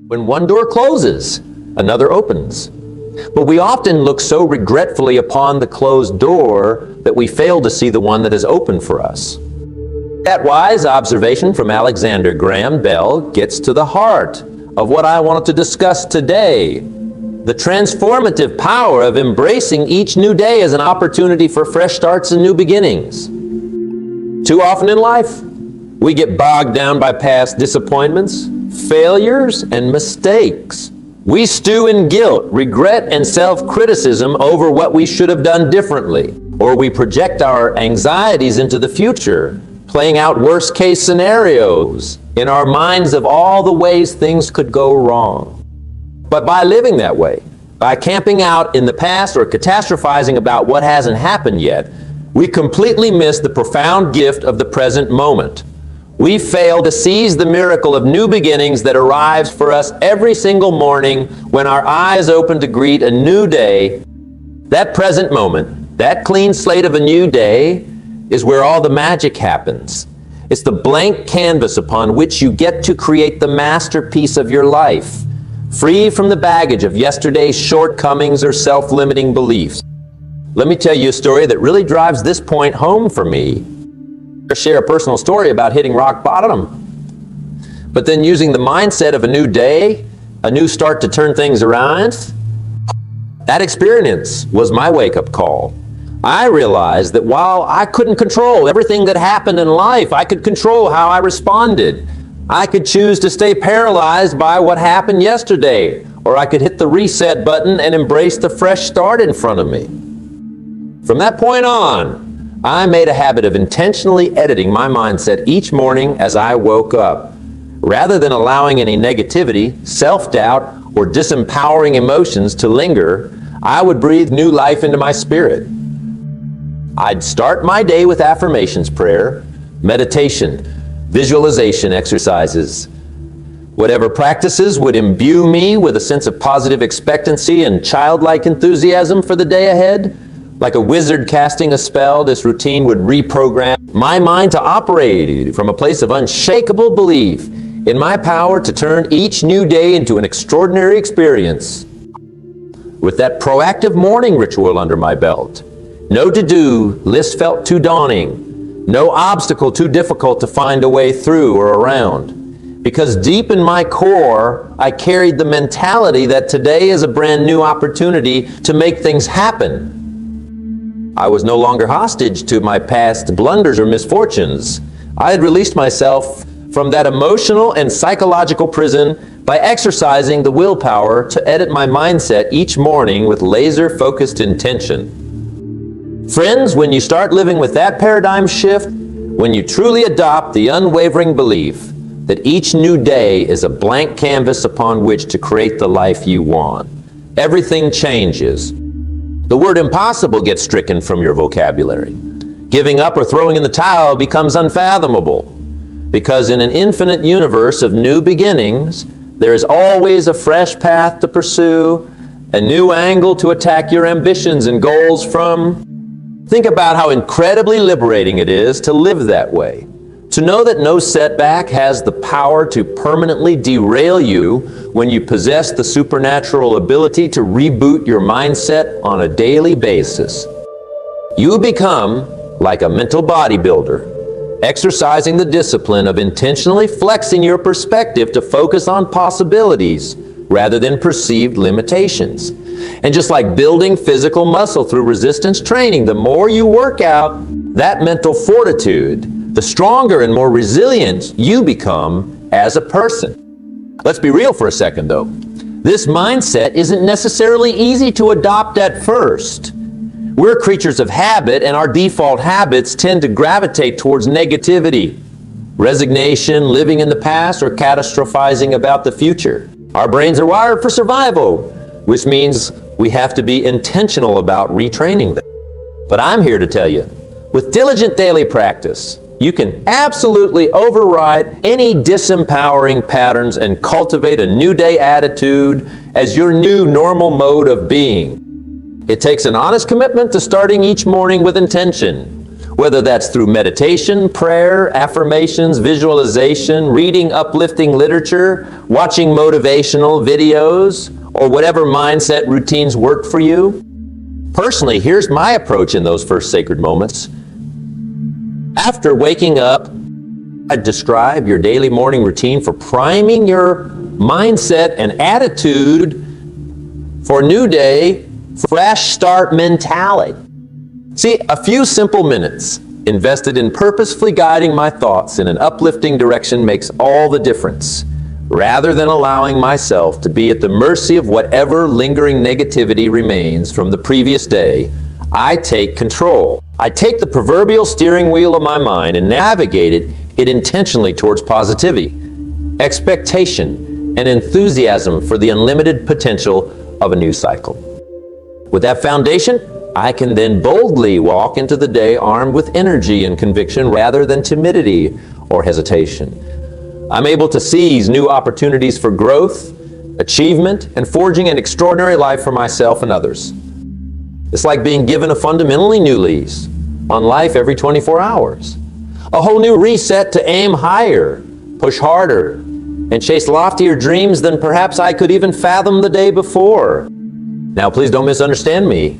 When one door closes, another opens. But we often look so regretfully upon the closed door that we fail to see the one that is open for us. That wise observation from Alexander Graham Bell gets to the heart of what I wanted to discuss today. The transformative power of embracing each new day as an opportunity for fresh starts and new beginnings. Too often in life, we get bogged down by past disappointments, failures, and mistakes. We stew in guilt, regret, and self-criticism over what we should have done differently, or we project our anxieties into the future, playing out worst-case scenarios in our minds of all the ways things could go wrong. But by living that way, by camping out in the past or catastrophizing about what hasn't happened yet, we completely miss the profound gift of the present moment. We fail to seize the miracle of new beginnings that arrives for us every single morning when our eyes open to greet a new day. That present moment, that clean slate of a new day, is where all the magic happens. It's the blank canvas upon which you get to create the masterpiece of your life, free from the baggage of yesterday's shortcomings or self-limiting beliefs. Let me tell you a story that really drives this point home for me. I'll share a personal story about hitting rock bottom, but then using the mindset of a new day, a new start to turn things around. That experience was my wake-up call. I realized that while I couldn't control everything that happened in life, I could control how I responded. I could choose to stay paralyzed by what happened yesterday, or I could hit the reset button and embrace the fresh start in front of me. From that point on, I made a habit of intentionally editing my mindset each morning as I woke up. Rather than allowing any negativity, self-doubt, or disempowering emotions to linger, I would breathe new life into my spirit. I'd start my day with affirmations prayer, meditation, visualization exercises. Whatever practices would imbue me with a sense of positive expectancy and childlike enthusiasm for the day ahead. Like a wizard casting a spell, this routine would reprogram my mind to operate from a place of unshakable belief in my power to turn each new day into an extraordinary experience. With that proactive morning ritual under my belt, no to-do list felt too daunting, no obstacle too difficult to find a way through or around. Because deep in my core, I carried the mentality that today is a brand new opportunity to make things happen. I was no longer hostage to my past blunders or misfortunes. I had released myself from that emotional and psychological prison by exercising the willpower to edit my mindset each morning with laser-focused intention. Friends, when you start living with that paradigm shift, when you truly adopt the unwavering belief that each new day is a blank canvas upon which to create the life you want, everything changes. The word impossible gets stricken from your vocabulary. Giving up or throwing in the towel becomes unfathomable, because in an infinite universe of new beginnings, there is always a fresh path to pursue, a new angle to attack your ambitions and goals from. Think about how incredibly liberating it is to live that way. To know that no setback has the power to permanently derail you when you possess the supernatural ability to reboot your mindset on a daily basis. You become like a mental bodybuilder, exercising the discipline of intentionally flexing your perspective to focus on possibilities rather than perceived limitations. And just like building physical muscle through resistance training, the more you work out that mental fortitude, the stronger and more resilient you become as a person. Let's be real for a second, though. This mindset isn't necessarily easy to adopt at first. We're creatures of habit, and our default habits tend to gravitate towards negativity, resignation, living in the past, or catastrophizing about the future. Our brains are wired for survival, which means we have to be intentional about retraining them. But I'm here to tell you, with diligent daily practice, you can absolutely override any disempowering patterns and cultivate a new day attitude as your new normal mode of being. It takes an honest commitment to starting each morning with intention, Whether that's through meditation, prayer, affirmations, visualization, reading uplifting literature, watching motivational videos, or whatever mindset routines work for you. Personally, here's my approach in those first sacred moments. After waking up, I'd describe your daily morning routine for priming your mindset and attitude for a new day, fresh start mentality. See, a few simple minutes invested in purposefully guiding my thoughts in an uplifting direction makes all the difference. Rather than allowing myself to be at the mercy of whatever lingering negativity remains from the previous day, I take control. I take the proverbial steering wheel of my mind and navigate it intentionally towards positivity, expectation, and enthusiasm for the unlimited potential of a new cycle. With that foundation, I can then boldly walk into the day armed with energy and conviction rather than timidity or hesitation. I'm able to seize new opportunities for growth, achievement, and forging an extraordinary life for myself and others. It's like being given a fundamentally new lease on life every 24 hours. A whole new reset to aim higher, push harder, and chase loftier dreams than perhaps I could even fathom the day before. Now, please don't misunderstand me.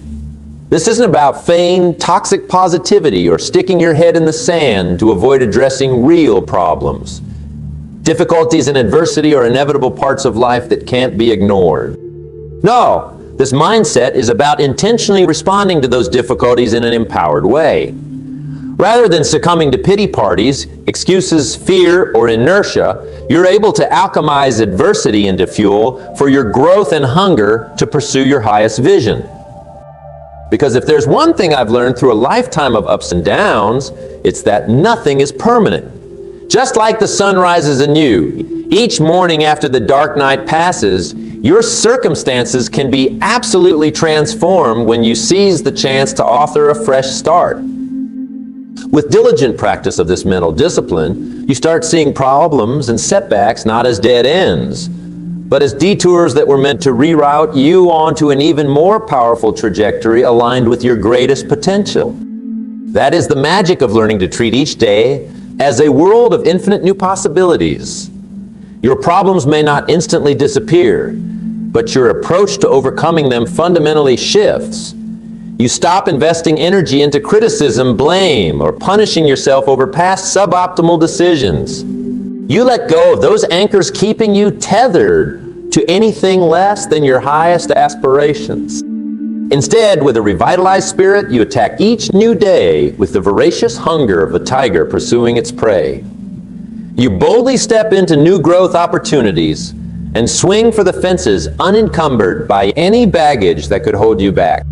This isn't about feigned toxic positivity or sticking your head in the sand to avoid addressing real problems. Difficulties and adversity are inevitable parts of life that can't be ignored. No, this mindset is about intentionally responding to those difficulties in an empowered way. Rather than succumbing to pity parties, excuses, fear, or inertia, you're able to alchemize adversity into fuel for your growth and hunger to pursue your highest vision. Because if there's one thing I've learned through a lifetime of ups and downs, it's that nothing is permanent. Just like the sun rises anew, each morning after the dark night passes, your circumstances can be absolutely transformed when you seize the chance to author a fresh start. With diligent practice of this mental discipline, you start seeing problems and setbacks not as dead ends, but as detours that were meant to reroute you onto an even more powerful trajectory aligned with your greatest potential. That is the magic of learning to treat each day as a world of infinite new possibilities. Your problems may not instantly disappear, but your approach to overcoming them fundamentally shifts. You stop investing energy into criticism, blame, or punishing yourself over past suboptimal decisions. You let go of those anchors keeping you tethered to anything less than your highest aspirations. Instead, with a revitalized spirit, you attack each new day with the voracious hunger of a tiger pursuing its prey. You boldly step into new growth opportunities and swing for the fences unencumbered by any baggage that could hold you back.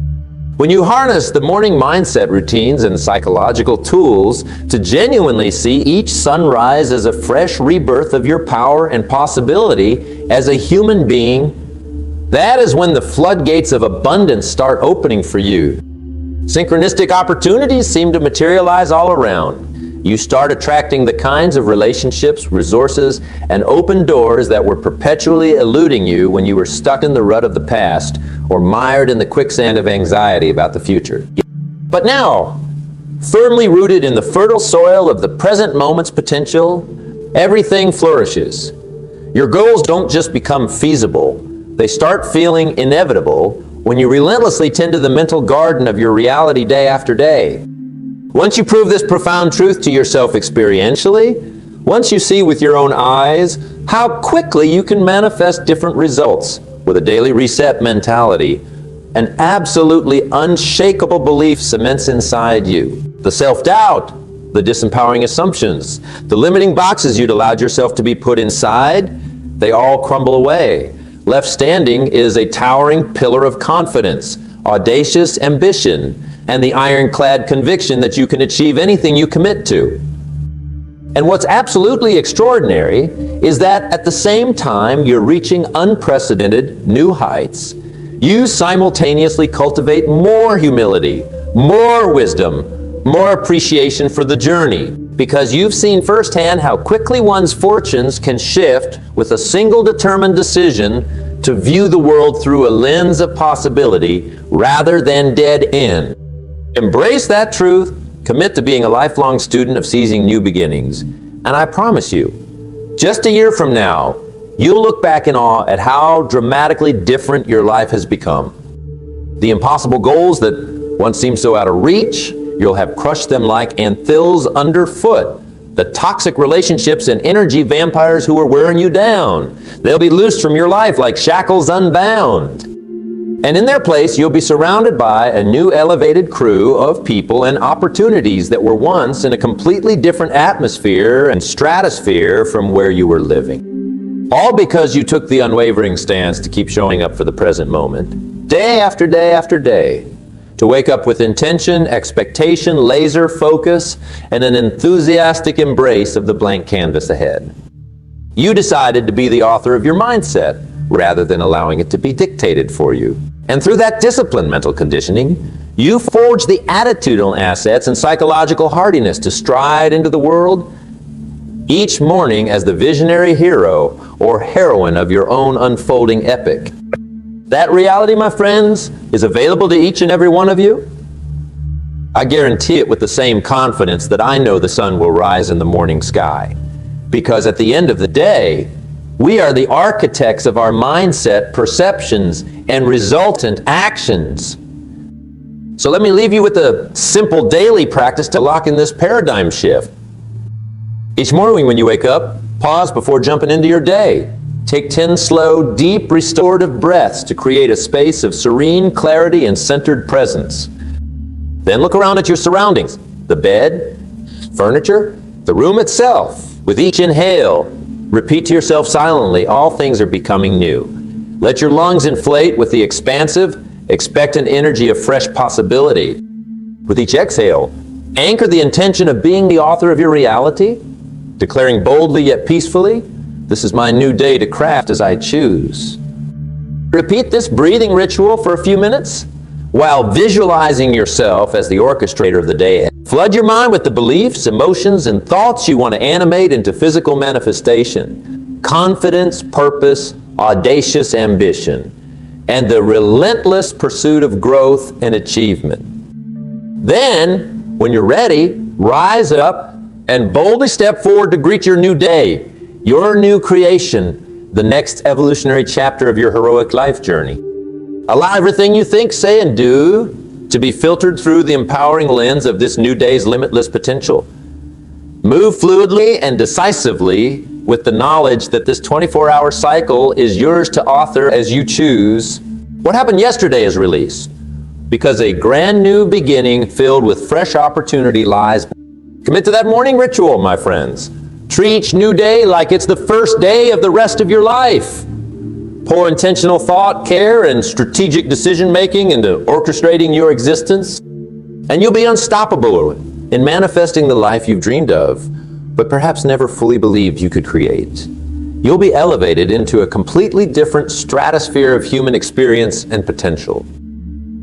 When you harness the morning mindset routines and psychological tools to genuinely see each sunrise as a fresh rebirth of your power and possibility as a human being, that is when the floodgates of abundance start opening for you. Synchronistic opportunities seem to materialize all around. You start attracting the kinds of relationships, resources, and open doors that were perpetually eluding you when you were stuck in the rut of the past or mired in the quicksand of anxiety about the future. But now, firmly rooted in the fertile soil of the present moment's potential, everything flourishes. Your goals don't just become feasible, they start feeling inevitable when you relentlessly tend to the mental garden of your reality day after day. Once you prove this profound truth to yourself experientially, once you see with your own eyes how quickly you can manifest different results with a daily reset mentality, an absolutely unshakable belief cements inside you. The self-doubt, the disempowering assumptions, the limiting boxes you'd allowed yourself to be put inside, they all crumble away. Left standing is a towering pillar of confidence, audacious ambition, and the ironclad conviction that you can achieve anything you commit to. And what's absolutely extraordinary is that at the same time you're reaching unprecedented new heights, you simultaneously cultivate more humility, more wisdom, more appreciation for the journey, because you've seen firsthand how quickly one's fortunes can shift with a single determined decision to view the world through a lens of possibility rather than dead end. Embrace that truth Commit to being a lifelong student of seizing new beginnings. And I promise you, just a year from now, you'll look back in awe at how dramatically different your life has become. The impossible goals that once seemed so out of reach, you'll have crushed them like anthills underfoot. The toxic relationships and energy vampires who are wearing you down, they'll be loosed from your life like shackles unbound. And in their place, you'll be surrounded by a new elevated crew of people and opportunities that were once in a completely different atmosphere and stratosphere from where you were living. All because you took the unwavering stance to keep showing up for the present moment, day after day after day, to wake up with intention, expectation, laser focus, and an enthusiastic embrace of the blank canvas ahead. You decided to be the author of your mindset rather than allowing it to be dictated for you. And through that disciplined mental conditioning, you forged the attitudinal assets and psychological hardiness to stride into the world each morning as the visionary hero or heroine of your own unfolding epic. That reality, my friends, is available to each and every one of you. I guarantee it with the same confidence that I know the sun will rise in the morning sky. Because at the end of the day, we are the architects of our mindset, perceptions, and resultant actions. So let me leave you with a simple daily practice to lock in this paradigm shift. Each morning when you wake up, pause before jumping into your day. Take 10 slow, deep, restorative breaths to create a space of serene clarity and centered presence. Then look around at your surroundings, the bed, furniture, the room itself. With each inhale, repeat to yourself silently, all things are becoming new. Let your lungs inflate with the expansive, expectant energy of fresh possibility. With each exhale, anchor the intention of being the author of your reality, declaring boldly yet peacefully, "This is my new day to craft as I choose." Repeat this breathing ritual for a few minutes while visualizing yourself as the orchestrator of the day. Flood your mind with the beliefs, emotions, and thoughts you want to animate into physical manifestation. Confidence, purpose, audacious ambition, and the relentless pursuit of growth and achievement. Then, when you're ready, rise up and boldly step forward to greet your new day, your new creation, the next evolutionary chapter of your heroic life journey. Allow everything you think, say, and do to be filtered through the empowering lens of this new day's limitless potential. Move fluidly and decisively with the knowledge that this 24-hour cycle is yours to author as you choose. What happened yesterday is released, because a brand new beginning filled with fresh opportunity lies. Commit to that morning ritual, my friends. Treat each new day like it's the first day of the rest of your life. Pour intentional thought, care, and strategic decision-making into orchestrating your existence, and you'll be unstoppable in manifesting the life you've dreamed of, but perhaps never fully believed you could create. You'll be elevated into a completely different stratosphere of human experience and potential.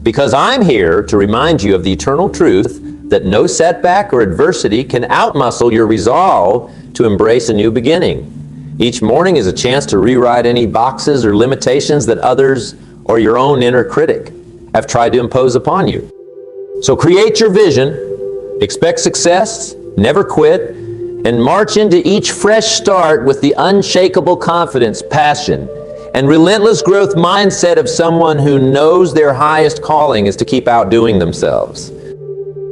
Because I'm here to remind you of the eternal truth that no setback or adversity can outmuscle your resolve to embrace a new beginning. Each morning is a chance to rewrite any boxes or limitations that others or your own inner critic have tried to impose upon you. So create your vision, expect success, never quit, and march into each fresh start with the unshakable confidence, passion, and relentless growth mindset of someone who knows their highest calling is to keep outdoing themselves.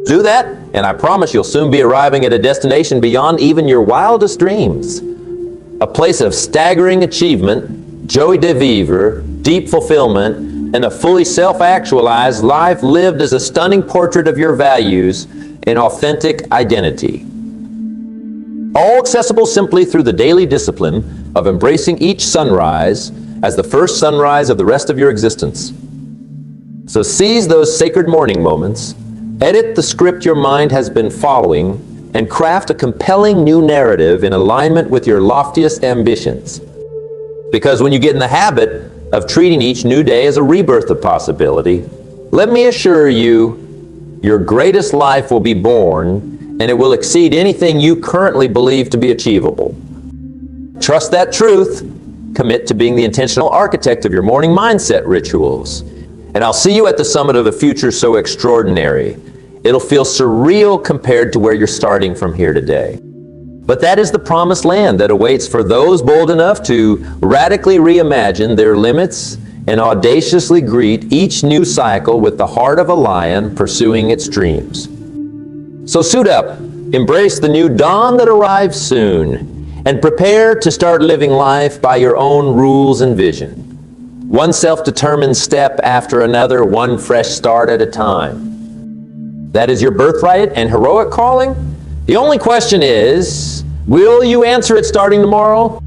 Do that, and I promise you'll soon be arriving at a destination beyond even your wildest dreams. A place of staggering achievement, joie de vivre, deep fulfillment, and a fully self-actualized life lived as a stunning portrait of your values and authentic identity. All accessible simply through the daily discipline of embracing each sunrise as the first sunrise of the rest of your existence. So seize those sacred morning moments, edit the script your mind has been following, and craft a compelling new narrative in alignment with your loftiest ambitions. Because when you get in the habit of treating each new day as a rebirth of possibility, let me assure you, your greatest life will be born, and it will exceed anything you currently believe to be achievable. Trust that truth, commit to being the intentional architect of your morning mindset rituals, and I'll see you at the summit of a future so extraordinary. It'll feel surreal compared to where you're starting from here today. But that is the promised land that awaits for those bold enough to radically reimagine their limits and audaciously greet each new cycle with the heart of a lion pursuing its dreams. So suit up, embrace the new dawn that arrives soon, and prepare to start living life by your own rules and vision. One self-determined step after another, one fresh start at a time. That is your birthright and heroic calling. The only question is, will you answer it starting tomorrow?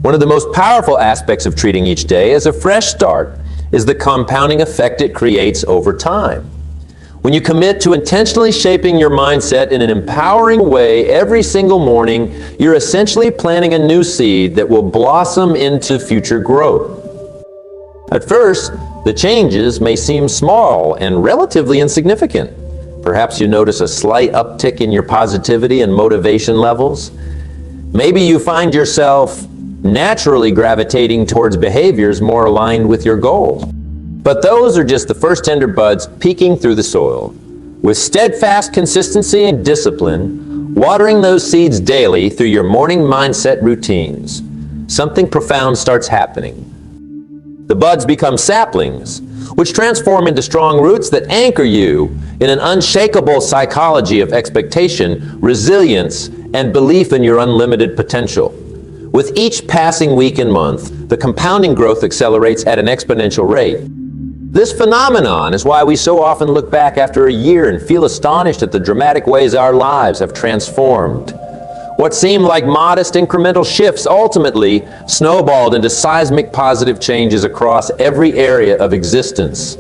One of the most powerful aspects of treating each day as a fresh start is the compounding effect it creates over time. When you commit to intentionally shaping your mindset in an empowering way every single morning, you're essentially planting a new seed that will blossom into future growth. At first, the changes may seem small and relatively insignificant. Perhaps you notice a slight uptick in your positivity and motivation levels. Maybe you find yourself naturally gravitating towards behaviors more aligned with your goal. But those are just the first tender buds peeking through the soil. With steadfast consistency and discipline, watering those seeds daily through your morning mindset routines, something profound starts happening. The buds become saplings, which transform into strong roots that anchor you in an unshakable psychology of expectation, resilience, and belief in your unlimited potential. With each passing week and month, the compounding growth accelerates at an exponential rate. This phenomenon is why we so often look back after a year and feel astonished at the dramatic ways our lives have transformed. What seemed like modest incremental shifts ultimately snowballed into seismic positive changes across every area of existence.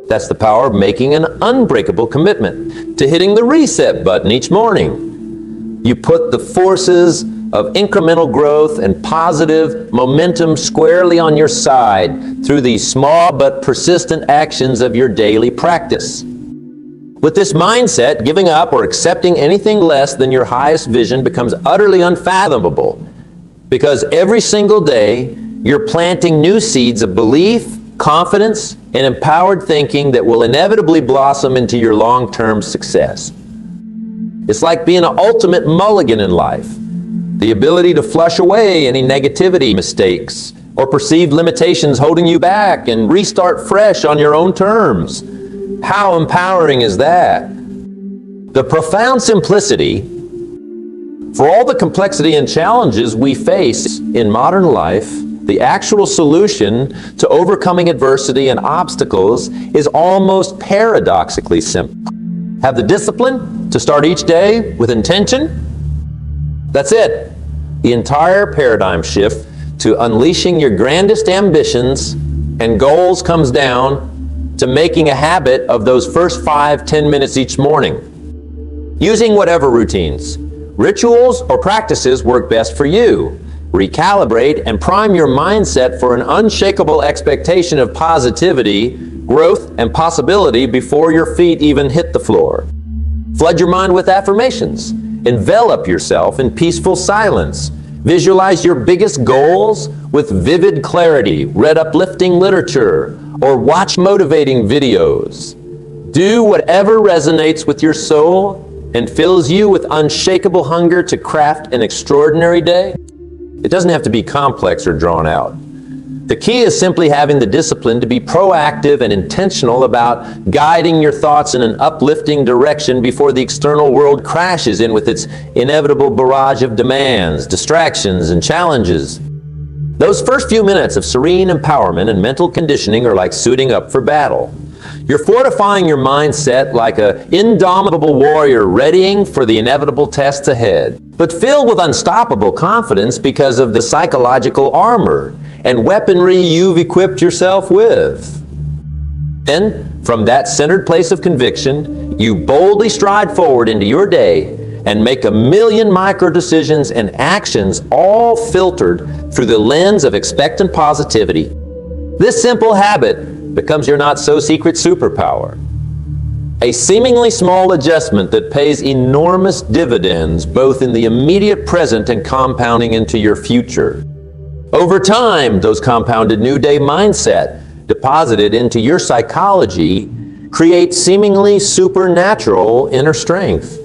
That's the power of making an unbreakable commitment to hitting the reset button each morning. You put the forces of incremental growth and positive momentum squarely on your side through these small but persistent actions of your daily practice. With this mindset, giving up or accepting anything less than your highest vision becomes utterly unfathomable, because every single day you're planting new seeds of belief, confidence, and empowered thinking that will inevitably blossom into your long-term success. It's like being an ultimate mulligan in life. The ability to flush away any negativity, mistakes, or perceived limitations holding you back and restart fresh on your own terms. How empowering is that? The profound simplicity, for all the complexity and challenges we face in modern life, the actual solution to overcoming adversity and obstacles is almost paradoxically simple. Have the discipline to start each day with intention? That's it. The entire paradigm shift to unleashing your grandest ambitions and goals comes down to making a habit of those first 5-10 minutes each morning. Using whatever routines, rituals, or practices work best for you. Recalibrate and prime your mindset for an unshakable expectation of positivity, growth, and possibility before your feet even hit the floor. Flood your mind with affirmations. Envelop yourself in peaceful silence. Visualize your biggest goals with vivid clarity. Read uplifting literature or watch motivating videos. Do whatever resonates with your soul and fills you with unshakable hunger to craft an extraordinary day. It doesn't have to be complex or drawn out. The key is simply having the discipline to be proactive and intentional about guiding your thoughts in an uplifting direction before the external world crashes in with its inevitable barrage of demands, distractions, and challenges. Those first few minutes of serene empowerment and mental conditioning are like suiting up for battle. You're fortifying your mindset like an indomitable warrior readying for the inevitable tests ahead, but filled with unstoppable confidence because of the psychological armor and weaponry you've equipped yourself with. Then, from that centered place of conviction, you boldly stride forward into your day and make a million micro decisions and actions, all filtered through the lens of expectant positivity. This simple habit becomes your not-so-secret superpower. A seemingly small adjustment that pays enormous dividends both in the immediate present and compounding into your future. Over time, those compounded new day mindset deposited into your psychology create seemingly supernatural inner strength.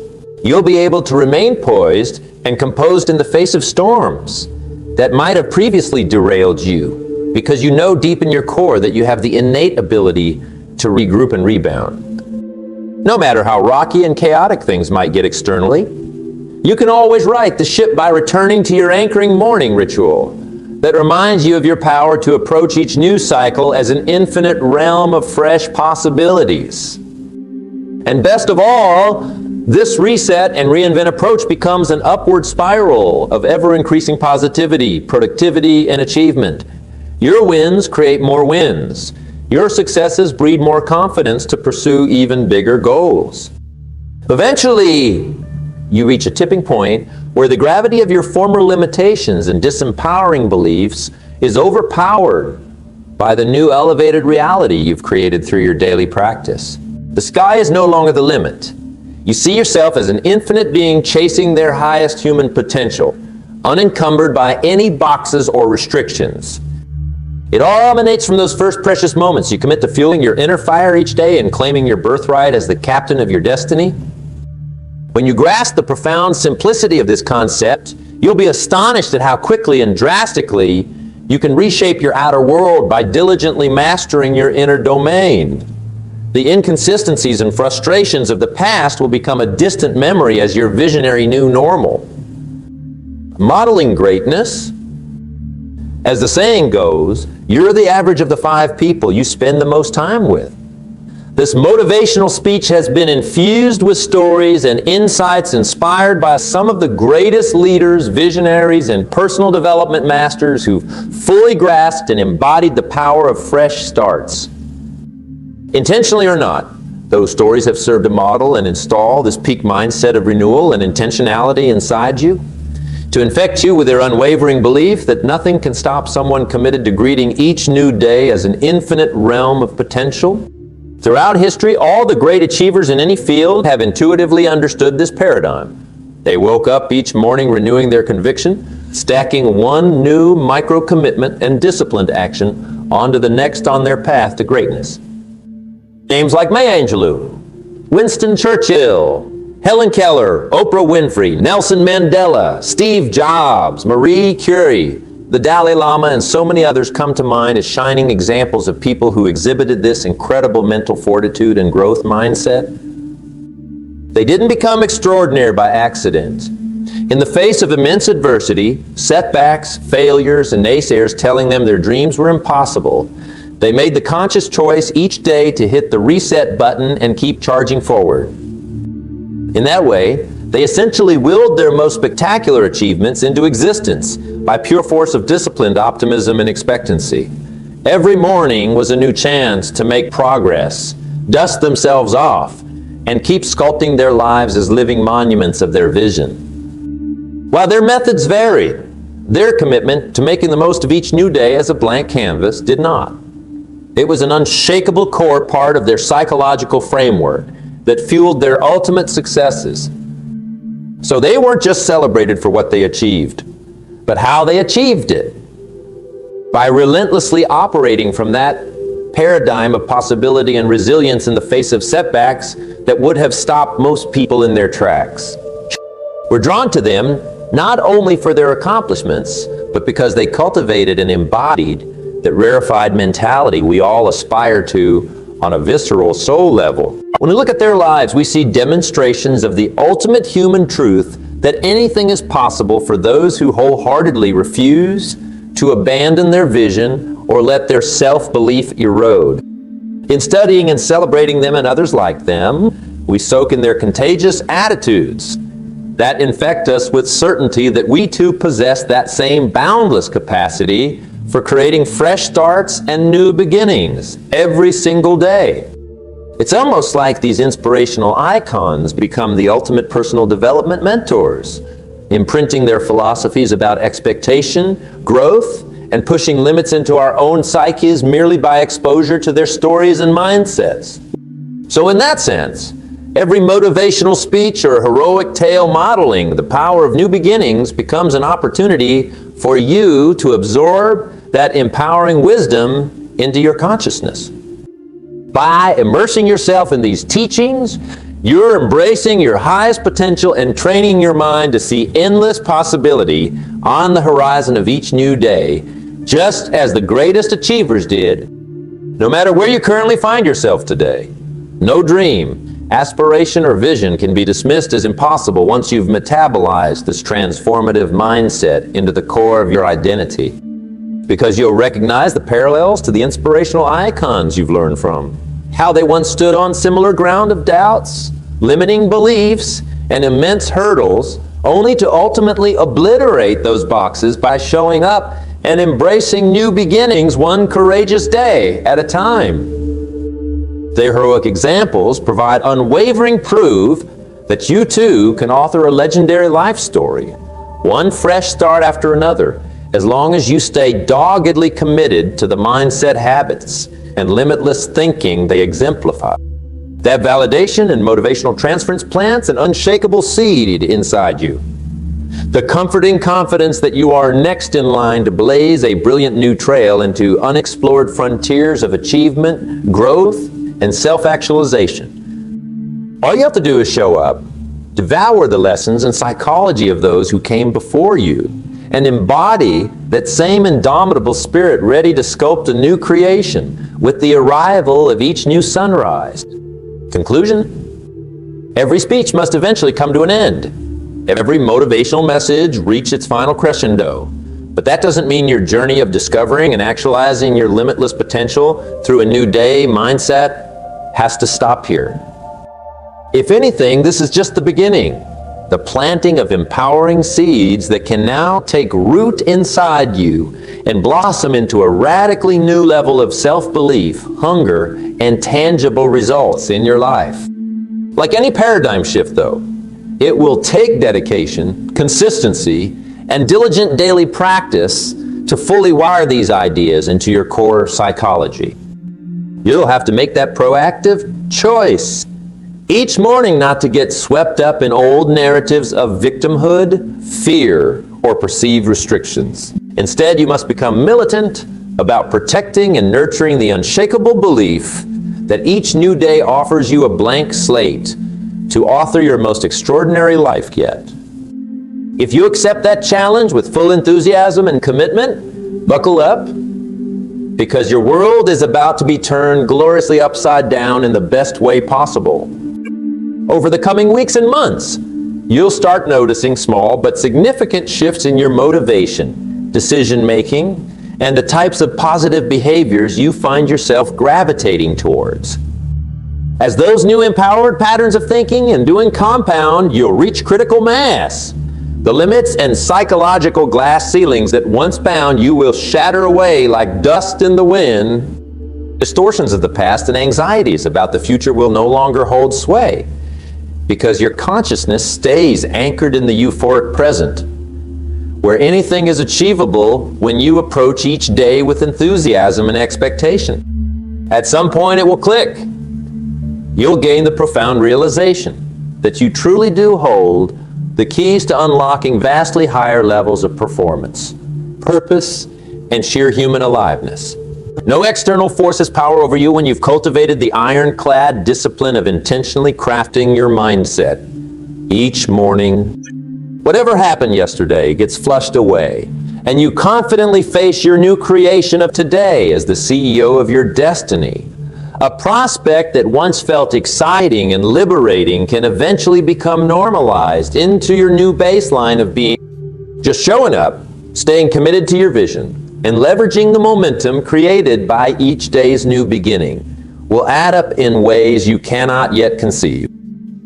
You'll be able to remain poised and composed in the face of storms that might have previously derailed you, because you know deep in your core that you have the innate ability to regroup and rebound. No matter how rocky and chaotic things might get externally, you can always right the ship by returning to your anchoring morning ritual that reminds you of your power to approach each news cycle as an infinite realm of fresh possibilities. And best of all, this reset and reinvent approach becomes an upward spiral of ever-increasing positivity, productivity, and achievement. Your wins create more wins. Your successes breed more confidence to pursue even bigger goals. Eventually, you reach a tipping point where the gravity of your former limitations and disempowering beliefs is overpowered by the new elevated reality you've created through your daily practice. The sky is no longer the limit. You see yourself as an infinite being chasing their highest human potential, unencumbered by any boxes or restrictions. It all emanates from those first precious moments you commit to fueling your inner fire each day and claiming your birthright as the captain of your destiny. When you grasp the profound simplicity of this concept, you'll be astonished at how quickly and drastically you can reshape your outer world by diligently mastering your inner domain. The inconsistencies and frustrations of the past will become a distant memory as your visionary new normal. Modeling greatness, as the saying goes, you're the average of the 5 people you spend the most time with. This motivational speech has been infused with stories and insights inspired by some of the greatest leaders, visionaries, and personal development masters who've fully grasped and embodied the power of fresh starts. Intentionally or not, those stories have served to model and install this peak mindset of renewal and intentionality inside you, to infect you with their unwavering belief that nothing can stop someone committed to greeting each new day as an infinite realm of potential. Throughout history, all the great achievers in any field have intuitively understood this paradigm. They woke up each morning renewing their conviction, stacking one new micro-commitment and disciplined action onto the next on their path to greatness. Names like Maya Angelou, Winston Churchill, Helen Keller, Oprah Winfrey, Nelson Mandela, Steve Jobs, Marie Curie, the Dalai Lama, and so many others come to mind as shining examples of people who exhibited this incredible mental fortitude and growth mindset. They didn't become extraordinary by accident. In the face of immense adversity, setbacks, failures, and naysayers telling them their dreams were impossible, they made the conscious choice each day to hit the reset button and keep charging forward. In that way, they essentially willed their most spectacular achievements into existence by pure force of disciplined optimism and expectancy. Every morning was a new chance to make progress, dust themselves off, and keep sculpting their lives as living monuments of their vision. While their methods varied, their commitment to making the most of each new day as a blank canvas did not. It was an unshakable core part of their psychological framework that fueled their ultimate successes. So they weren't just celebrated for what they achieved, but how they achieved it. By relentlessly operating from that paradigm of possibility and resilience in the face of setbacks that would have stopped most people in their tracks. We're drawn to them not only for their accomplishments, but because they cultivated and embodied that rarefied mentality we all aspire to on a visceral soul level. When we look at their lives, we see demonstrations of the ultimate human truth that anything is possible for those who wholeheartedly refuse to abandon their vision or let their self-belief erode. In studying and celebrating them and others like them, we soak in their contagious attitudes that infect us with certainty that we too possess that same boundless capacity for creating fresh starts and new beginnings every single day. It's almost like these inspirational icons become the ultimate personal development mentors, imprinting their philosophies about expectation, growth, and pushing limits into our own psyches merely by exposure to their stories and mindsets. So in that sense, every motivational speech or heroic tale modeling the power of new beginnings becomes an opportunity for you to absorb that empowering wisdom into your consciousness. By immersing yourself in these teachings, you're embracing your highest potential and training your mind to see endless possibility on the horizon of each new day, just as the greatest achievers did. No matter where you currently find yourself today, no dream, aspiration, or vision can be dismissed as impossible once you've metabolized this transformative mindset into the core of your identity. Because you'll recognize the parallels to the inspirational icons you've learned from, how they once stood on similar ground of doubts, limiting beliefs, and immense hurdles, only to ultimately obliterate those boxes by showing up and embracing new beginnings one courageous day at a time. Their heroic examples provide unwavering proof that you too can author a legendary life story, one fresh start after another, as long as you stay doggedly committed to the mindset habits and limitless thinking they exemplify. That validation and motivational transference plants an unshakable seed inside you. The comforting confidence that you are next in line to blaze a brilliant new trail into unexplored frontiers of achievement, growth, and self-actualization. All you have to do is show up, devour the lessons and psychology of those who came before you, and embody that same indomitable spirit ready to sculpt a new creation with the arrival of each new sunrise. Conclusion? Every speech must eventually come to an end. Every motivational message reach its final crescendo. But that doesn't mean your journey of discovering and actualizing your limitless potential through a new day mindset has to stop here. If anything, this is just the beginning. The planting of empowering seeds that can now take root inside you and blossom into a radically new level of self-belief, hunger, and tangible results in your life. Like any paradigm shift, though, it will take dedication, consistency, and diligent daily practice to fully wire these ideas into your core psychology. You'll have to make that proactive choice each morning not to get swept up in old narratives of victimhood, fear, or perceived restrictions. Instead, you must become militant about protecting and nurturing the unshakable belief that each new day offers you a blank slate to author your most extraordinary life yet. If you accept that challenge with full enthusiasm and commitment, buckle up, because your world is about to be turned gloriously upside down in the best way possible. Over the coming weeks and months, you'll start noticing small but significant shifts in your motivation, decision-making, and the types of positive behaviors you find yourself gravitating towards. As those new empowered patterns of thinking and doing compound, you'll reach critical mass. The limits and psychological glass ceilings that once bound you will shatter away like dust in the wind. Distortions of the past and anxieties about the future will no longer hold sway, because your consciousness stays anchored in the euphoric present, where anything is achievable when you approach each day with enthusiasm and expectation. At some point it will click. You'll gain the profound realization that you truly do hold the keys to unlocking vastly higher levels of performance, purpose, and sheer human aliveness. No external force has power over you when you've cultivated the ironclad discipline of intentionally crafting your mindset. Each morning, whatever happened yesterday gets flushed away, and you confidently face your new creation of today as the CEO of your destiny. A prospect that once felt exciting and liberating can eventually become normalized into your new baseline of being. Just showing up, staying committed to your vision, and leveraging the momentum created by each day's new beginning will add up in ways you cannot yet conceive.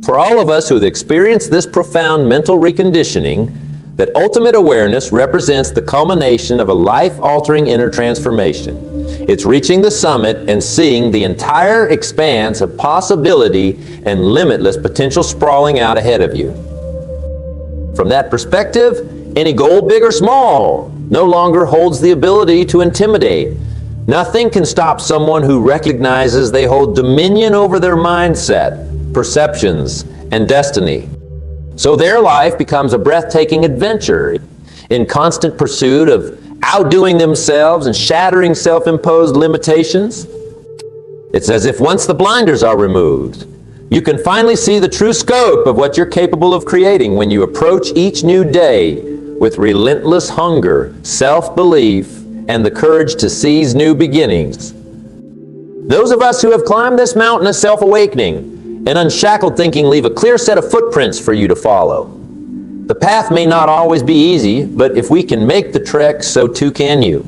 For all of us who have experienced this profound mental reconditioning, that ultimate awareness represents the culmination of a life-altering inner transformation. It's reaching the summit and seeing the entire expanse of possibility and limitless potential sprawling out ahead of you. From that perspective, any goal, big or small, no longer holds the ability to intimidate. Nothing can stop someone who recognizes they hold dominion over their mindset, perceptions, and destiny. So their life becomes a breathtaking adventure in constant pursuit of outdoing themselves and shattering self-imposed limitations. It's as if once the blinders are removed, you can finally see the true scope of what you're capable of creating when you approach each new day with relentless hunger, self-belief, and the courage to seize new beginnings. Those of us who have climbed this mountain of self-awakening and unshackled thinking leave a clear set of footprints for you to follow. The path may not always be easy, but if we can make the trek, so too can you.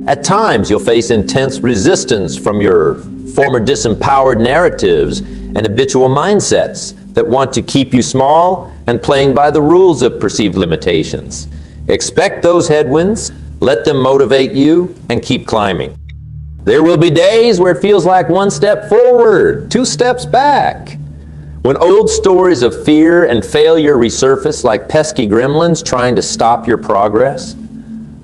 At times, you'll face intense resistance from your former disempowered narratives and habitual mindsets that want to keep you small and playing by the rules of perceived limitations. Expect those headwinds, let them motivate you, and keep climbing. There will be days where it feels like one step forward, two steps back. When old stories of fear and failure resurface like pesky gremlins trying to stop your progress.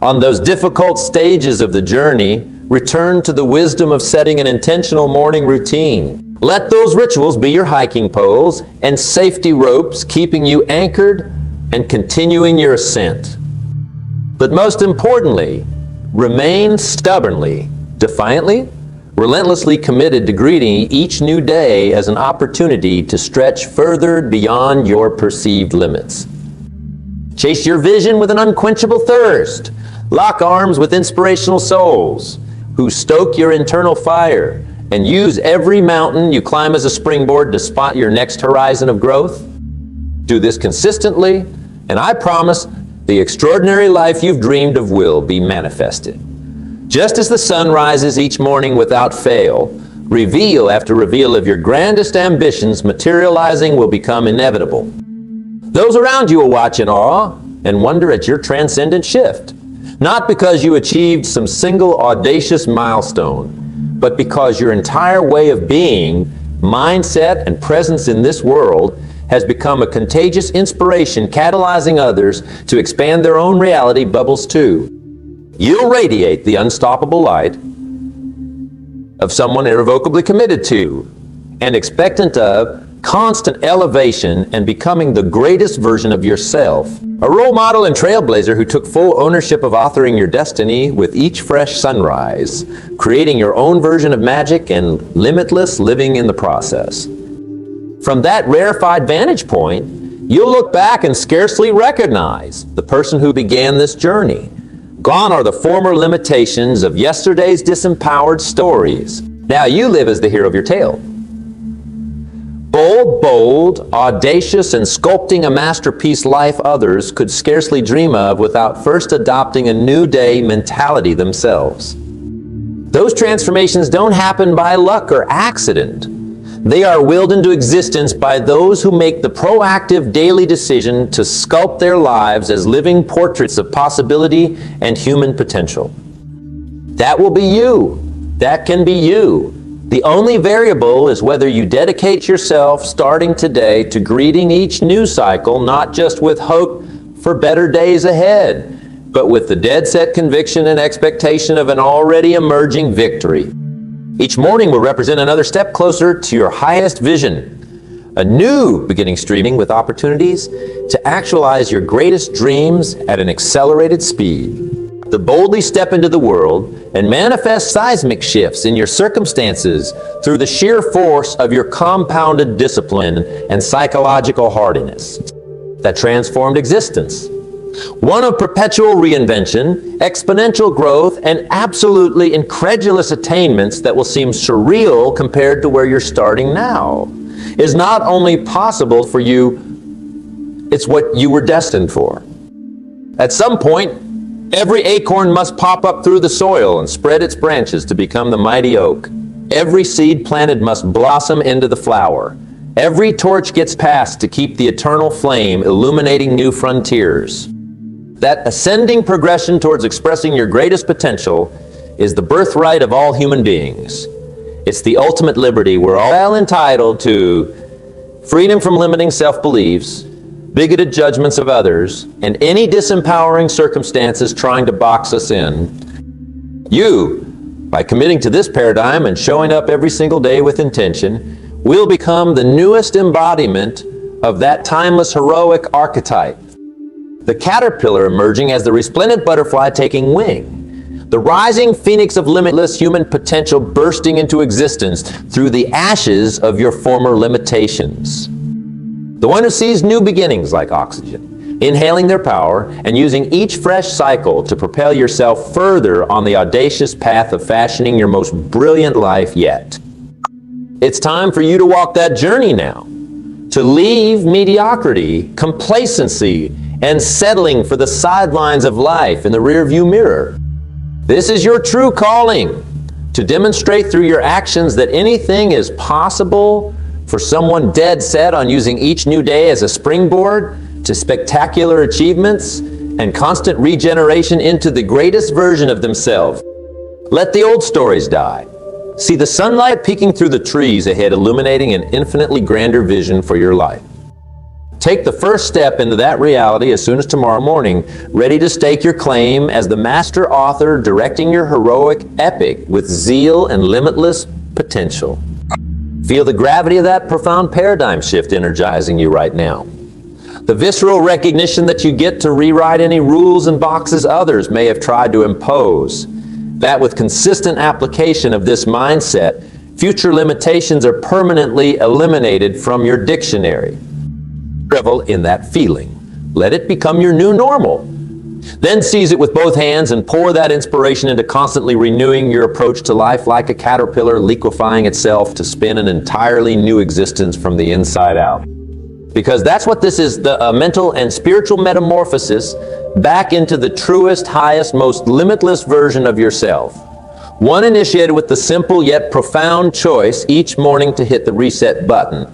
On those difficult stages of the journey, return to the wisdom of setting an intentional morning routine. Let those rituals be your hiking poles and safety ropes, keeping you anchored and continuing your ascent. But most importantly, remain stubbornly, defiantly, relentlessly committed to greeting each new day as an opportunity to stretch further beyond your perceived limits. Chase your vision with an unquenchable thirst. Lock arms with inspirational souls who stoke your internal fire and use every mountain you climb as a springboard to spot your next horizon of growth. Do this consistently, and I promise the extraordinary life you've dreamed of will be manifested. Just as the sun rises each morning without fail, reveal after reveal of your grandest ambitions materializing will become inevitable. Those around you will watch in awe and wonder at your transcendent shift, not because you achieved some single audacious milestone, but because your entire way of being, mindset, and presence in this world has become a contagious inspiration catalyzing others to expand their own reality bubbles too. You'll radiate the unstoppable light of someone irrevocably committed to and expectant of constant elevation and becoming the greatest version of yourself. A role model and trailblazer who took full ownership of authoring your destiny with each fresh sunrise, creating your own version of magic and limitless living in the process. From that rarefied vantage point, you'll look back and scarcely recognize the person who began this journey. Gone are the former limitations of yesterday's disempowered stories. Now you live as the hero of your tale. Bold, audacious, and sculpting a masterpiece life others could scarcely dream of without first adopting a new day mentality themselves. Those transformations don't happen by luck or accident. They are willed into existence by those who make the proactive daily decision to sculpt their lives as living portraits of possibility and human potential. That will be you. That can be you. The only variable is whether you dedicate yourself starting today to greeting each new cycle, not just with hope for better days ahead, but with the dead-set conviction and expectation of an already emerging victory. Each morning will represent another step closer to your highest vision, a new beginning streaming with opportunities to actualize your greatest dreams at an accelerated speed. To boldly step into the world and manifest seismic shifts in your circumstances through the sheer force of your compounded discipline and psychological hardiness. That transformed existence. One of perpetual reinvention, exponential growth, and absolutely incredulous attainments that will seem surreal compared to where you're starting now, is not only possible for you, it's what you were destined for. At some point, every acorn must pop up through the soil and spread its branches to become the mighty oak. Every seed planted must blossom into the flower. Every torch gets passed to keep the eternal flame illuminating new frontiers. That ascending progression towards expressing your greatest potential is the birthright of all human beings. It's the ultimate liberty we're all entitled to: freedom from limiting self-beliefs, bigoted judgments of others, and any disempowering circumstances trying to box us in. You, by committing to this paradigm and showing up every single day with intention, will become the newest embodiment of that timeless heroic archetype. The caterpillar emerging as the resplendent butterfly taking wing. The rising phoenix of limitless human potential bursting into existence through the ashes of your former limitations. The one who sees new beginnings like oxygen, inhaling their power and using each fresh cycle to propel yourself further on the audacious path of fashioning your most brilliant life yet. It's time for you to walk that journey now, to leave mediocrity, complacency, and settling for the sidelines of life in the rearview mirror. This is your true calling, to demonstrate through your actions that anything is possible for someone dead set on using each new day as a springboard to spectacular achievements and constant regeneration into the greatest version of themselves. Let the old stories die. See the sunlight peeking through the trees ahead, illuminating an infinitely grander vision for your life. Take the first step into that reality as soon as tomorrow morning, ready to stake your claim as the master author directing your heroic epic with zeal and limitless potential. Feel the gravity of that profound paradigm shift energizing you right now. The visceral recognition that you get to rewrite any rules and boxes others may have tried to impose. That with consistent application of this mindset, future limitations are permanently eliminated from your dictionary. Revel in that feeling. Let it become your new normal. Then seize it with both hands and pour that inspiration into constantly renewing your approach to life like a caterpillar liquefying itself to spin an entirely new existence from the inside out. Because that's what this is, the mental and spiritual metamorphosis back into the truest, highest, most limitless version of yourself. One initiated with the simple yet profound choice each morning to hit the reset button.